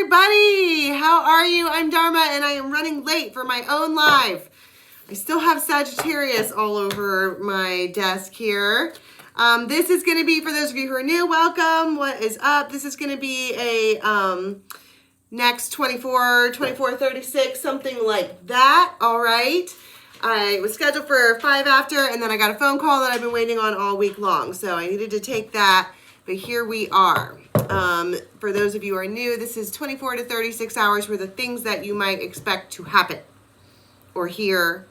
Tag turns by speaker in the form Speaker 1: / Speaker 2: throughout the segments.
Speaker 1: everybody. How are you? I'm Dharma and I am running late for my own live. I still have Sagittarius all over my desk here. This is going to be, for those of you who are new, welcome. What is up? This is going to be a next 24, 36, something like that. All right. I was scheduled for 5 after, and then I got a phone call that I've been waiting on all week long. So I needed to take that, but here we are. For those of you who are new, this is 24 to 36 hours for the things that you might expect to happen or hear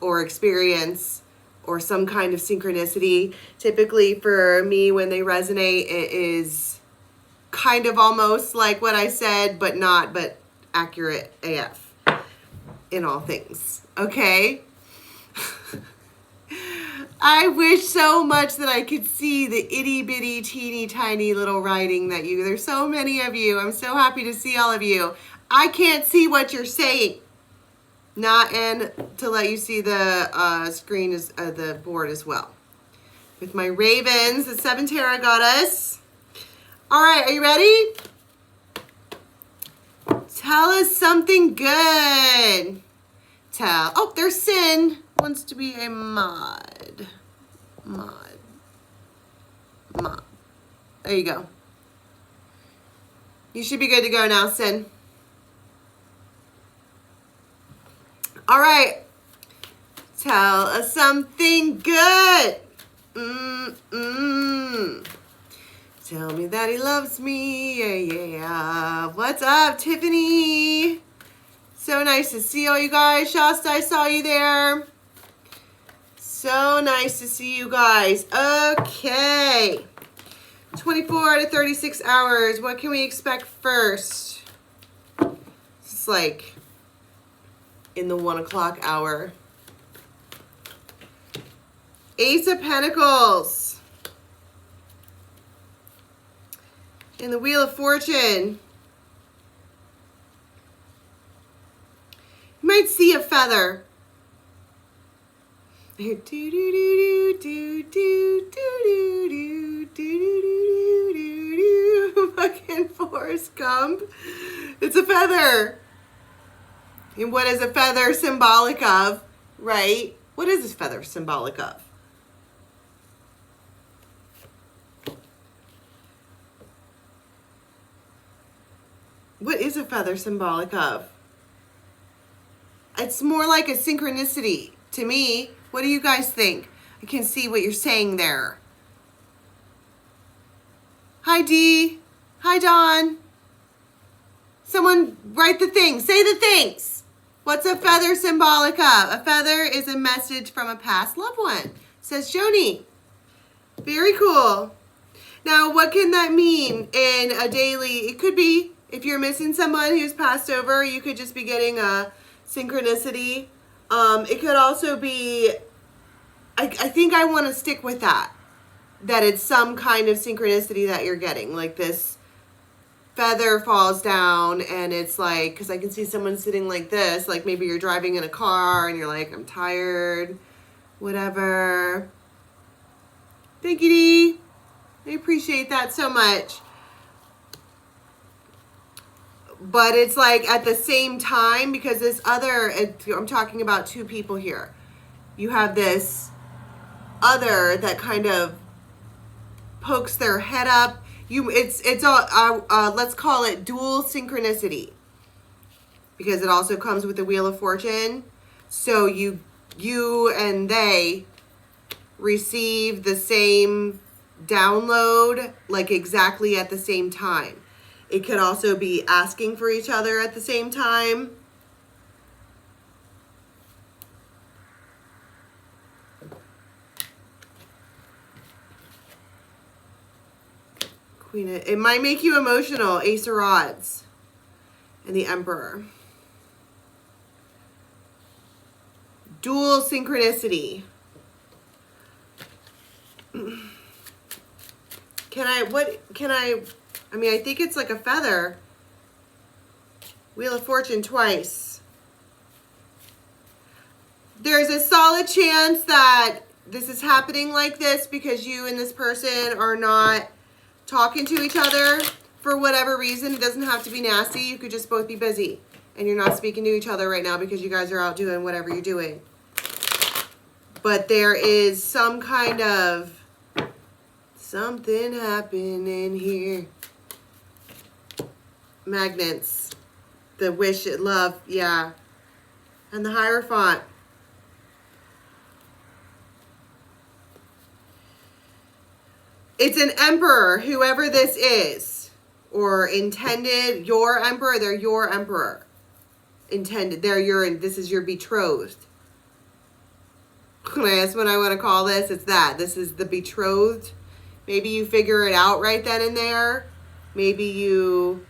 Speaker 1: or experience or some kind of synchronicity. Typically for me, when they resonate, it is kind of almost like what I said, but not, but accurate AF in all things. Okay? I wish so much that I could see the itty bitty teeny tiny little writing that there's so many of you. I'm so happy to see all of you. I can't see what you're saying. Not in to let you see the screen, is the board as well. With my ravens, the 7 Terra goddess. All right, are you ready? Tell us something good. Oh, there's Sin. Wants to be a mod. There you go. You should be good to go now, Sin. All right. Tell us something good. Tell me that he loves me. Yeah. What's up, Tiffany? So nice to see all you guys. Shasta, I saw you there. So nice to see you guys. Okay. 24 to 36 hours. What can we expect first? It's like in the 1 o'clock hour. Ace of Pentacles. In the Wheel of Fortune. You might see a feather. Fucking Forrest Gump. It's a feather. And what is a feather symbolic of, right? What is this feather symbolic of? What is a feather symbolic of? It's more like a synchronicity to me. What do you guys think? I can see what you're saying there. Hi, Dee. Hi, Dawn. Someone write the things. Say the things. What's a feather symbolic of? A feather is a message from a past loved one, says Joni. Very cool. Now, what can that mean in a daily? It could be, if you're missing someone who's passed over, you could just be getting a synchronicity. It could also be, I think I want to stick with that it's some kind of synchronicity that you're getting, like this feather falls down and it's like, because I can see someone sitting like this, like maybe you're driving in a car and you're like, I'm tired, whatever. Thank you, Dee. I appreciate that so much. But it's like at the same time, because this other, I'm talking about 2 people here. You have this other that kind of pokes their head up. It's all, let's call it dual synchronicity. Because it also comes with the Wheel of Fortune. So you and they receive the same download, like exactly at the same time. It could also be asking for each other at the same time. Queen, it might make you emotional. Ace of Rods and the Emperor. Dual synchronicity. I mean, I think it's like a feather. Wheel of Fortune twice. There's a solid chance that this is happening like this because you and this person are not talking to each other for whatever reason. It doesn't have to be nasty. You could just both be busy. And you're not speaking to each other right now because you guys are out doing whatever you're doing. But there is some kind of something happening here. Magnets. The wish, love, yeah. And the Hierophant. It's an emperor, whoever this is. Or intended, your emperor, they're your emperor. Intended, they're your, this is your betrothed. That's what I want to call this. It's that. This is the betrothed. Maybe you figure it out right then and there. Maybe you,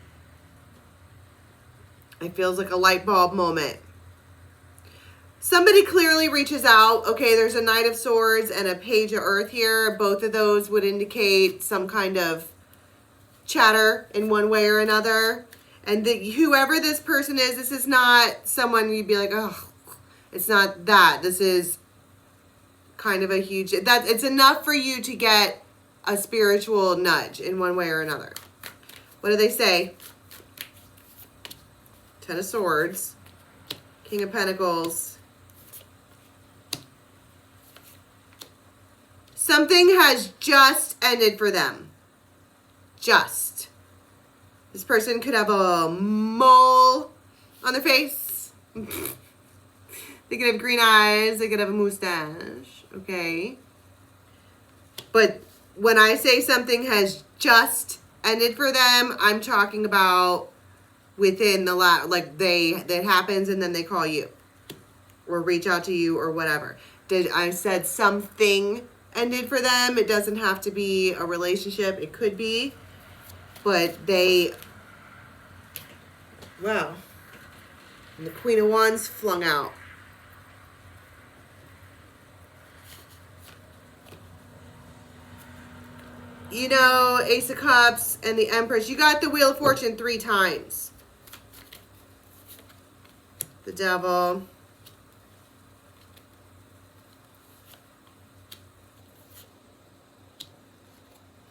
Speaker 1: it feels like a light bulb moment. Somebody clearly reaches out. Okay, there's a Knight of Swords and a Page of Earth here. Both of those would indicate some kind of chatter in one way or another. And whoever this person is, this is not someone you'd be like, oh, it's not that. This is kind of a huge, that it's enough for you to get a spiritual nudge in one way or another. What do they say? Ten of Swords, King of Pentacles. Something has just ended for them. Just. This person could have a mole on their face. They could have green eyes. They could have a mustache. Okay. But when I say something has just ended for them, I'm talking about within the like that happens and then they call you or reach out to you or whatever. I said something ended for them. It doesn't have to be a relationship. It could be. But they, wow. And the Queen of Wands flung out. You know, Ace of Cups and the Empress. You got the Wheel of Fortune 3 times. The Devil.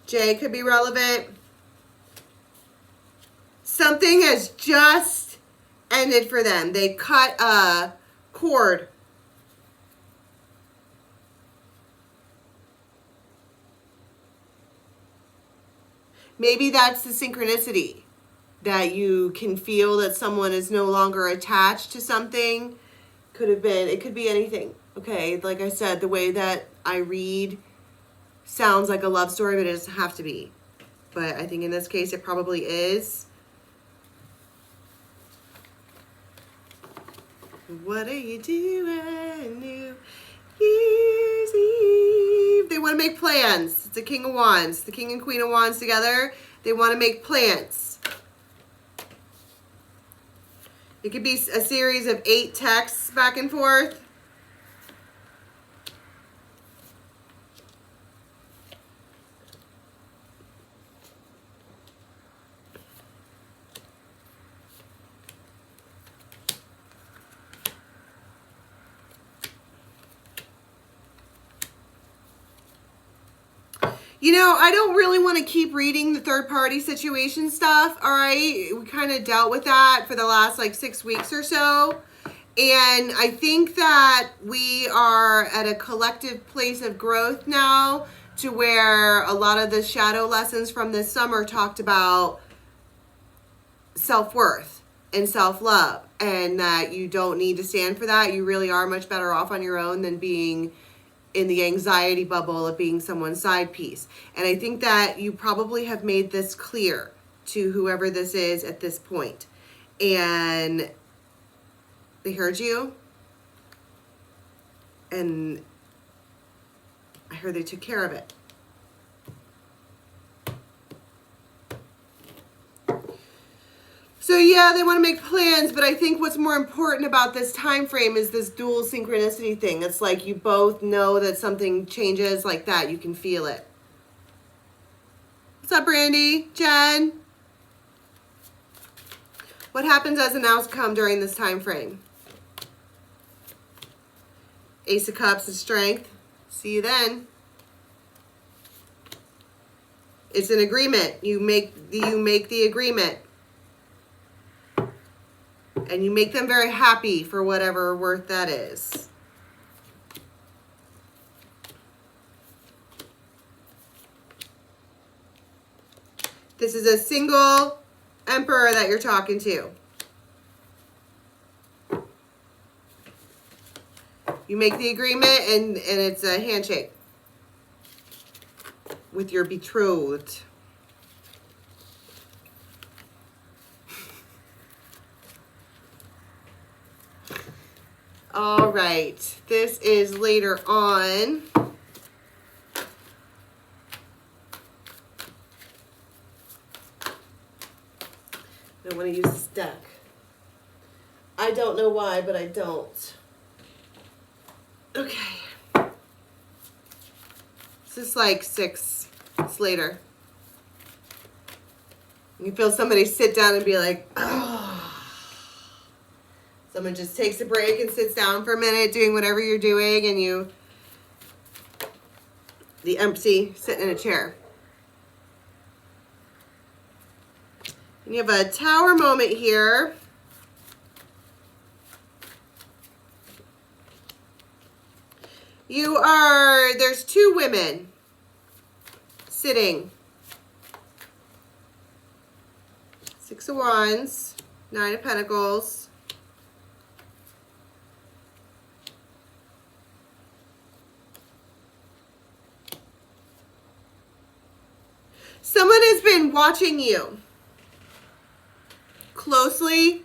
Speaker 1: J could be relevant. Something has just ended for them. They cut a cord. Maybe that's the synchronicity, that you can feel that someone is no longer attached to something. Could have been, it could be anything. Okay, like I said, the way that I read sounds like a love story, but it doesn't have to be. But I think in this case it probably is. What are you doing New Year's Eve? They want to make plans. It's a King of Wands. The King and Queen of Wands together. They want to make plans. It could be a series of 8 texts back and forth. You know, I don't really want to keep reading the third party situation stuff, all right? We kind of dealt with that for the last like 6 weeks or so. And I think that we are at a collective place of growth now to where a lot of the shadow lessons from this summer talked about self-worth and self-love, and that you don't need to stand for that. You really are much better off on your own than being in the anxiety bubble of being someone's side piece. And I think that you probably have made this clear to whoever this is at this point. And they heard you. And I heard they took care of it. So yeah, they want to make plans, but I think what's more important about this time frame is this dual synchronicity thing. It's like you both know that something changes like that. You can feel it. What's up, Brandy? Jen? What happens as an outcome during this time frame? Ace of Cups is strength. See you then. It's an agreement. You make the agreement. And you make them very happy for whatever worth that is. This is a single emperor that you're talking to. You make the agreement and it's a handshake with your betrothed. All right, this is later on. I don't want to use this deck. I don't know why, but I don't. Okay. This is like 6. It's later. You feel somebody sit down and be like, oh. Someone just takes a break and sits down for a minute doing whatever you're doing, and the empty, sitting in a chair. And you have a tower moment here. There's 2 women sitting. 6 of Wands, 9 of Pentacles. Someone has been watching you closely.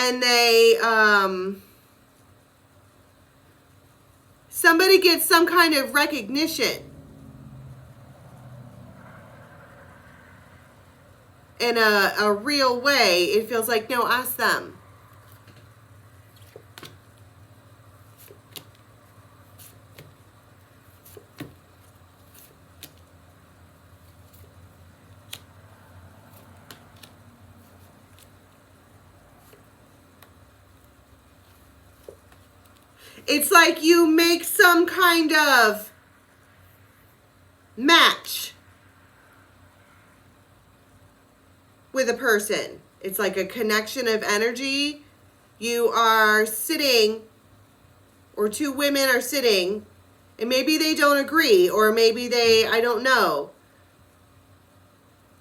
Speaker 1: And somebody gets some kind of recognition in a real way. It feels like, no, ask them. It's like you make some kind of match with a person. It's like a connection of energy. You are sitting, or 2 women are sitting, and maybe they don't agree, or maybe I don't know.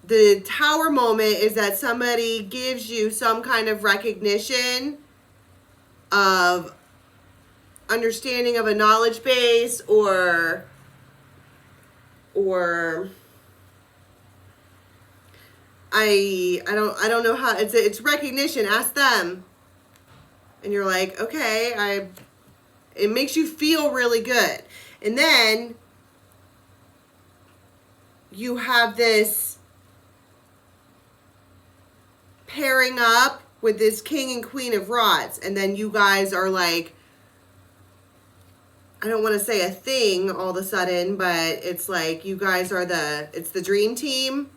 Speaker 1: The tower moment is that somebody gives you some kind of recognition of understanding of a knowledge base, or I don't know how. It's recognition. Ask them. And you're like, okay, it makes you feel really good. And then you have this pairing up with this King and Queen of Rods, and then you guys are like, I don't want to say a thing all of a sudden, but it's like you guys are it's the dream team,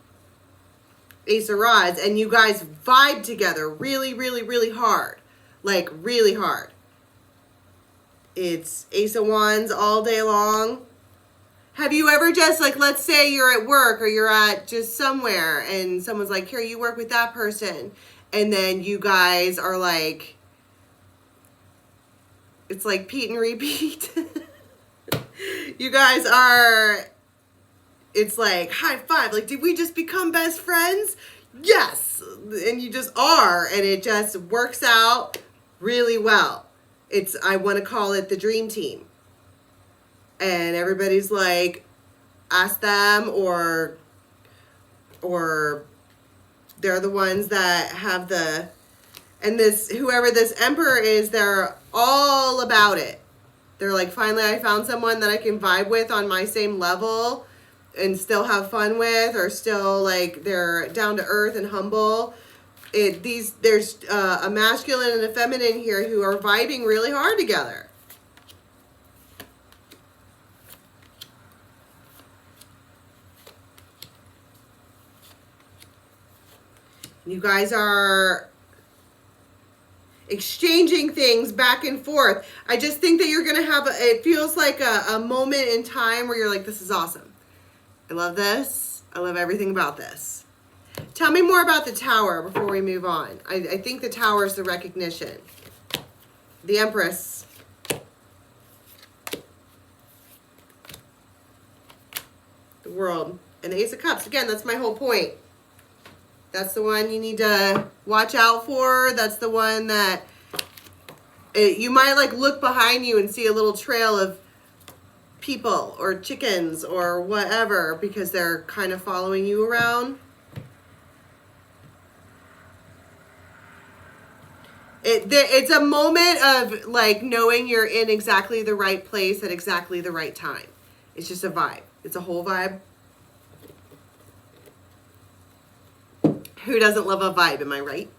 Speaker 1: Ace of Rods, and you guys vibe together really, really, really hard. Like, really hard. It's Ace of Wands all day long. Have you ever just, like, let's say you're at work or you're at just somewhere and someone's like, here, you work with that person. And then you guys are like, it's like Pete and repeat. You guys are, it's like high five. Like, did we just become best friends? Yes. And you just are. And it just works out really well. I want to call it the dream team. And everybody's like, ask them, or they're the ones that have and whoever this emperor is, they're all about it. They're like, finally, I found someone that I can vibe with on my same level and still have fun with, or still like they're down to earth and humble. There's a masculine and a feminine here who are vibing really hard together. You guys are, exchanging things back and forth. I just think that you're going to have, it feels like a moment in time where you're like, this is awesome. I love this. I love everything about this. Tell me more about the Tower before we move on. I think the Tower is the recognition. The Empress. The World. And the Ace of Cups. Again, that's my whole point. That's the one you need to watch out for. That's the one that you might like look behind you and see a little trail of people or chickens or whatever because they're kind of following you around. It's a moment of like knowing you're in exactly the right place at exactly the right time. It's just a vibe. It's a whole vibe. Who doesn't love a vibe, am I right?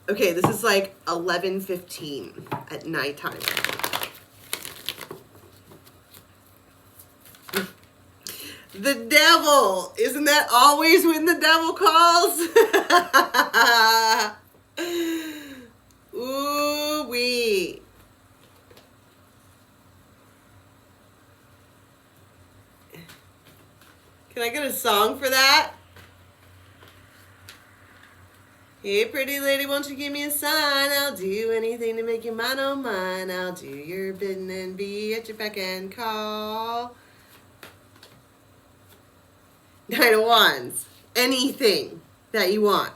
Speaker 1: Okay, this is like 11:15 at nighttime. The devil. Isn't that always when the devil calls? Ooh-wee. Can I get a song for that? Hey, pretty lady, won't you give me a sign? I'll do anything to make you mine, oh mine. I'll do your bidding and be at your beck and call. Knight of Wands. Anything that you want.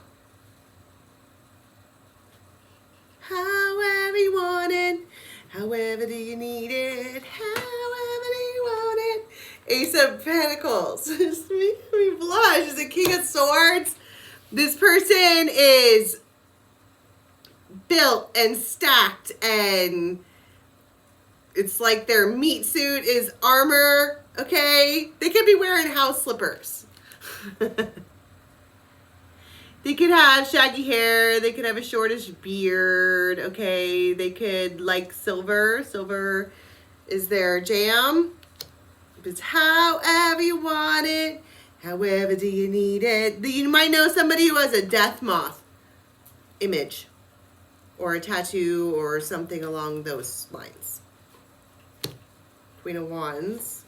Speaker 1: However you want it. However do you need it. However do you want it. Ace of Pentacles. Just make me blush. The King of Swords. This person is built and stacked and it's like their meat suit is armor, okay? They could be wearing house slippers. They could have shaggy hair. They could have a shortish beard, okay? They could like silver. Silver is their jam. It's however you want it. However do you need it. You might know somebody who has a death moth image or a tattoo or something along those lines. Queen of Wands.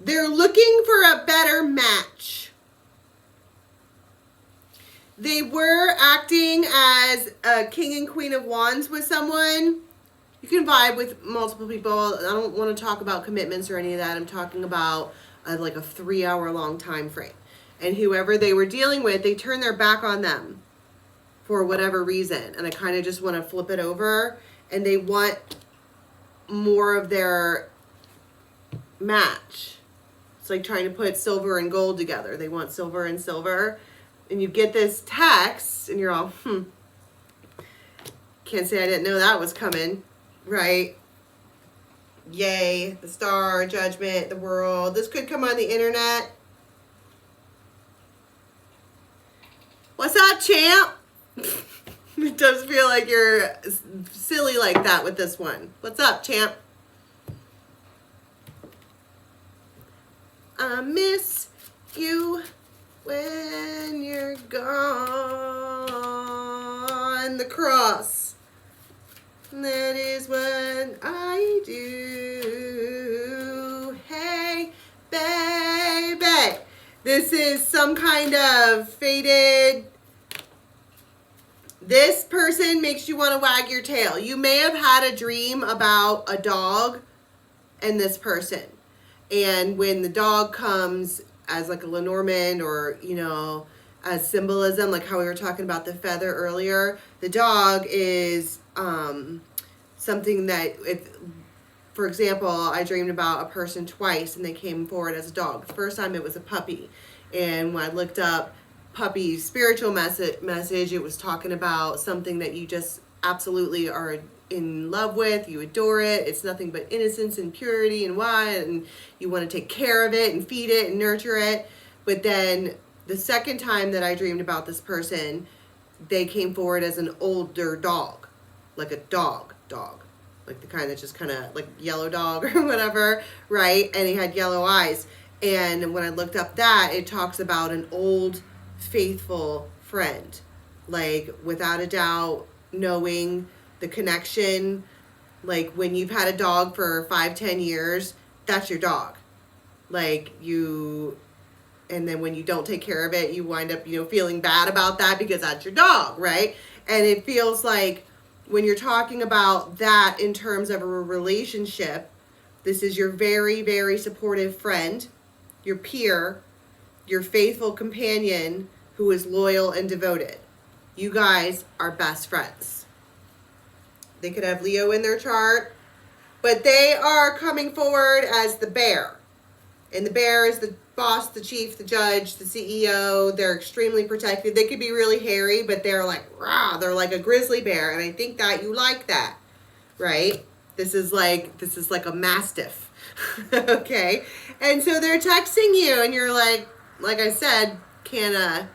Speaker 1: They're looking for a better match. They were acting as a king and queen of wands with someone. You can vibe with multiple people. I don't want to talk about commitments or any of that. I'm talking about like a 3-hour long time frame. And whoever they were dealing with, they turned their back on them for whatever reason. And I kind of just want to flip it over. And they want more of their match. It's like trying to put silver and gold together. They want silver and silver. And you get this text and you're all, can't say I didn't know that was coming, right? Yay, the star, judgment, the world. This could come on the internet. What's up, champ? It does feel like you're silly like that with this one. What's up, champ? I miss you when you're gone. The cross. That is what I do. Hey, baby. This is some kind of faded. This person makes you want to wag your tail. You may have had a dream about a dog and this person. And when the dog comes as like a Lenormand or, you know, as symbolism, like how we were talking about the feather earlier, the dog is something that, for example, I dreamed about a person twice and they came forward as a dog. The first time it was a puppy. And when I looked up puppy spiritual message, it was talking about something that you just absolutely are in love with, you adore it, it's nothing but innocence and purity and and you want to take care of it and feed it and nurture it. But then the second time that I dreamed about this person, they came forward as an older dog, like a dog. like the kind that just kind of like yellow dog or whatever, right? And he had yellow eyes. And when I looked up that, it talks about an old, faithful friend. Like, without a doubt, knowing the connection. Like, when you've had a dog for 5-10 years, that's your dog. Like, and then when you don't take care of it, you wind up, feeling bad about that because that's your dog, right? And it feels like when you're talking about that in terms of a relationship, this is your very, very supportive friend, your peer, your faithful companion who is loyal and devoted. You guys are best friends. They could have Leo in their chart, but they are coming forward as the bear. And the bear is the boss, the chief, the judge, the CEO. They're extremely protective. They could be really hairy, but they're like, rah, they're like a grizzly bear. And I think that you like that, right? This is like a mastiff. Okay. And so they're texting you and you're like I said, can't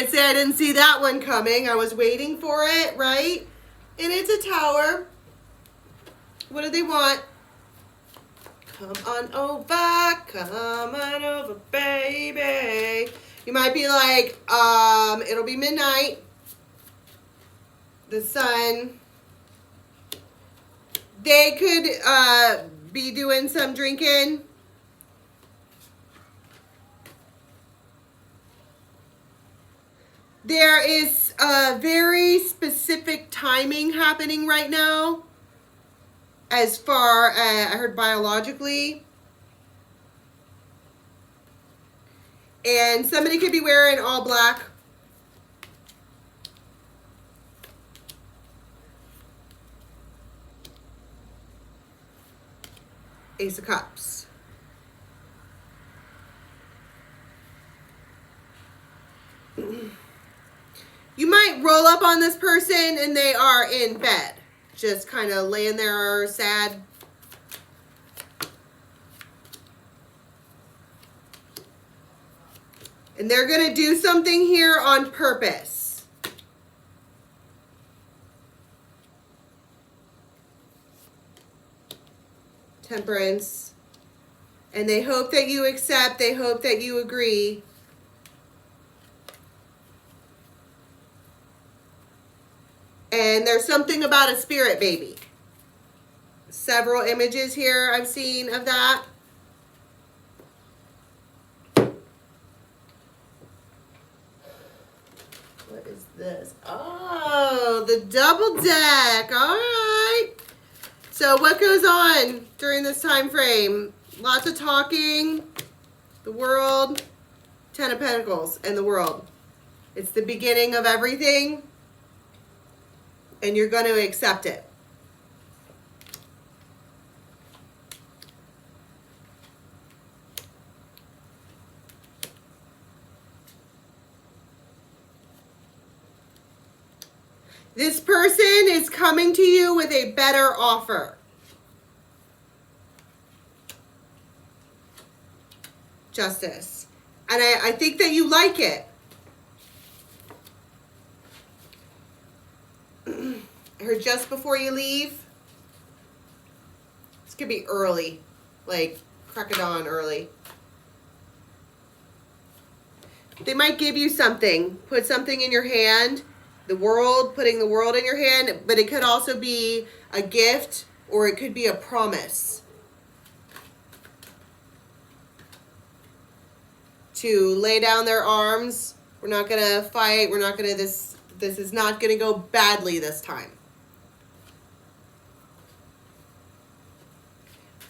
Speaker 1: say I didn't see that one coming. I was waiting for it, right? And it's a tower. What do they want? Come on over, baby. You might be like, it'll be midnight. The sun. They could be doing some drinking. There is a very specific timing happening right now. As far as I heard biologically. And somebody could be wearing all black. Ace of Cups. You might roll up on this person and they are in bed. Just kind of laying there sad. And they're going to do something here on purpose. Temperance. And they hope that you accept. They hope that you agree. And there's something about a spirit baby. Several images here I've seen of that. What is this? Oh, the double deck. All right. So what goes on during this time frame? Lots of talking. The world. 10 of Pentacles and the world. It's the beginning of everything. And you're going to accept it. This person is coming to you with a better offer. Justice. And I think that you like it. I heard just before you leave. This could be early, like crack of dawn early. They might give you something, put something in your hand, the world, putting the world in your hand, but it could also be a gift or it could be a promise to lay down their arms. We're not going to fight. We're not going to, this is not going to go badly this time.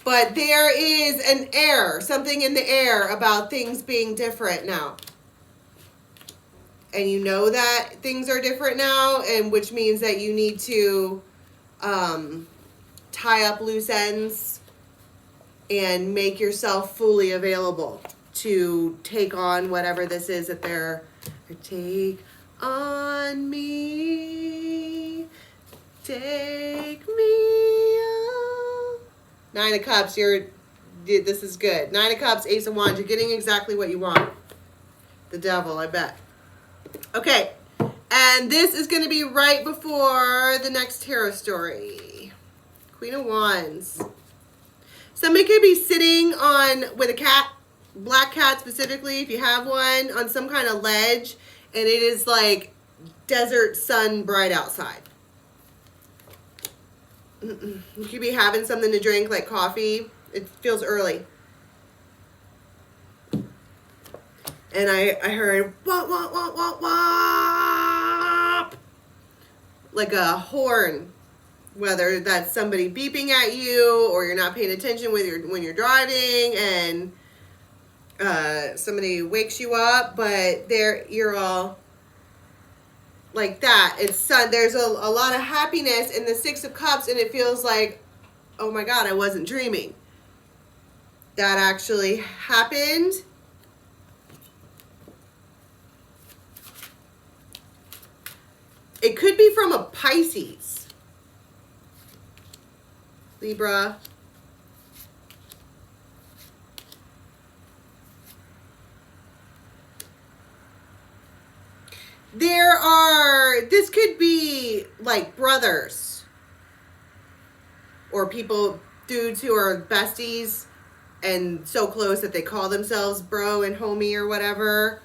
Speaker 1: But there is an air, something in the air about things being different now. And you know that things are different now, and which means that you need to tie up loose ends and make yourself fully available to take on whatever this is that they're, take on me, take me on. 9 of Cups, this is good. 9 of Cups, Ace of Wands, you're getting exactly what you want. The Devil, I bet. Okay, and this is going to be right before the next tarot story. Queen of Wands. Somebody could be sitting on, with a cat, black cat specifically, if you have one, on some kind of ledge, and it is like desert sun bright outside. You could be having something to drink, like coffee. It feels early. And I heard wah, wah, wah, wah, wah, like a horn, whether that's somebody beeping at you or you're not paying attention when you're driving and somebody wakes you up, but you're all like that. It's sun. There's a lot of happiness in the Six of Cups, and it feels like, oh my God, I wasn't dreaming. That actually happened. It could be from a Pisces, Libra. This could be like brothers or dudes who are besties and so close that they call themselves bro and homie or whatever.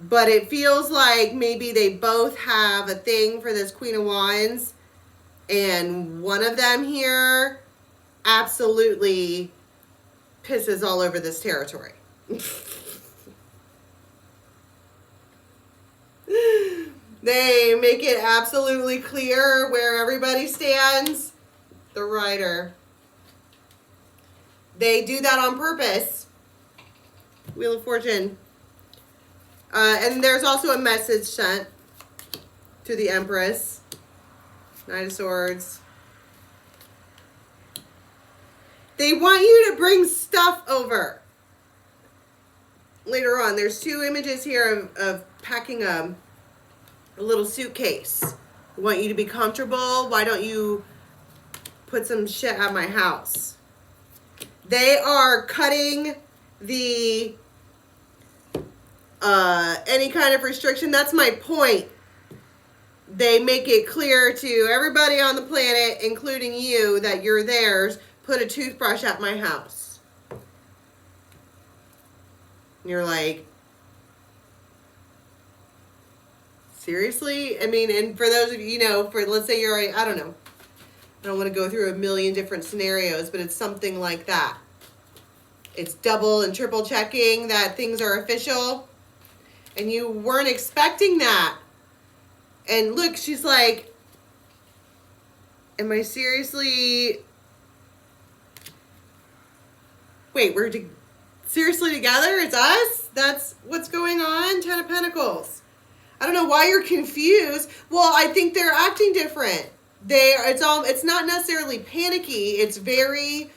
Speaker 1: But it feels like maybe they both have a thing for this Queen of Wands, and one of them here absolutely pisses all over this territory. They make it absolutely clear where everybody stands. The Rider. They do that on purpose. Wheel of Fortune. And there's also a message sent to the Empress. Knight of Swords. They want you to bring stuff over. Later on, there's two images here of packing a little suitcase. I want you to be comfortable. Why don't you put some shit at my house? They are cutting the any kind of restriction. That's my point. They make it clear to everybody on the planet, including you, that you're theirs. Put a toothbrush at my house. And you're like, seriously? I mean, and for those of you, let's say you're, I don't know. I don't want to go through a million different scenarios, but it's something like that. It's double and triple checking that things are official. And you weren't expecting that. And look, she's like, am I seriously... Wait, we're seriously together? It's us? That's what's going on? Ten of Pentacles. I don't know why you're confused. Well, I think they're acting different. It's not necessarily panicky. It's very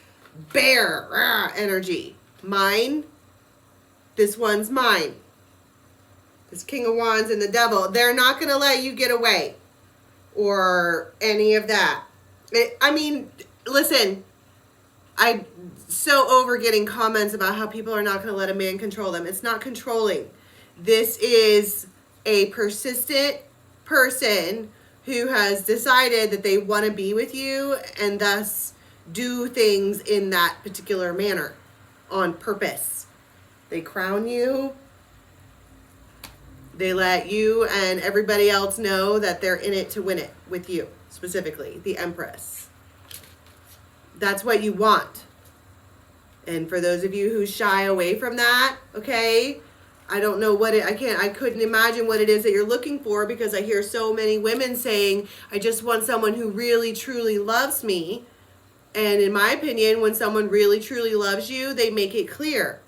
Speaker 1: bear energy. Mine. This one's mine. This King of Wands and the Devil. They're not going to let you get away. Or any of that. Listen. I'm so over getting comments about how people are not going to let a man control them. It's not controlling. This is a persistent person who has decided that they want to be with you and thus do things in that particular manner on purpose. They crown you. They let you and everybody else know that they're in it to win it with you, specifically the Empress. That's what you want. And for those of you who shy away from that, okay, I don't know I couldn't imagine what it is that you're looking for, because I hear so many women saying, I just want someone who really, truly loves me. And in my opinion, when someone really, truly loves you, they make it clear.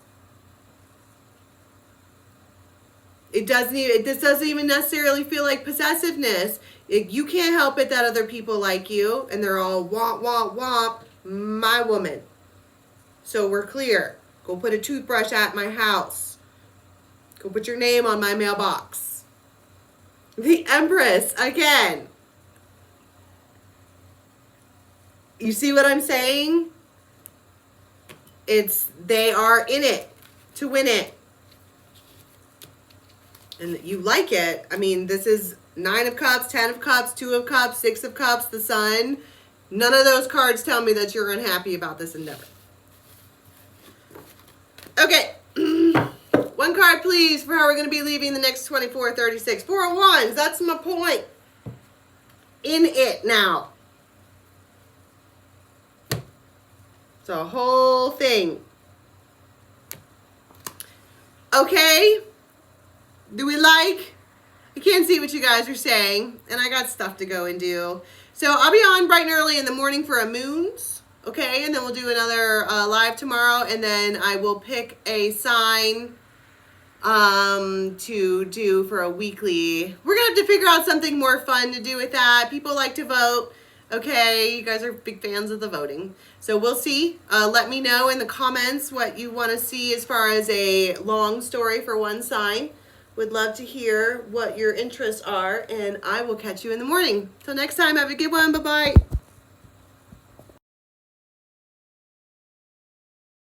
Speaker 1: This doesn't even necessarily feel like possessiveness. You can't help it that other people like you, and they're all womp, womp, womp, my woman. So we're clear. Go put a toothbrush at my house. Go put your name on my mailbox. The Empress, again. You see what I'm saying? They are in it to win it. And you like it. I mean, this is 9 of Cups, 10 of Cups, 2 of Cups, 6 of Cups, the Sun. None of those cards tell me that you're unhappy about this endeavor. Okay. One card, please, for how we're going to be leaving the next 24, 36. 4 of Wands. That's my point. In it now. It's a whole thing. Okay. Do we like? I can't see what you guys are saying, and I got stuff to go and do. So I'll be on bright and early in the morning for a moons. Okay, and then we'll do another live tomorrow, and then I will pick a sign to do for a weekly. We're gonna have to figure out something more fun to do with that. People like to vote. Okay, you guys are big fans of the voting. So we'll see. Let me know in the comments what you want to see as far as a long story for one sign. Would love to hear what your interests are, and I will catch you in the morning. Till next time, have a good one. Bye-bye.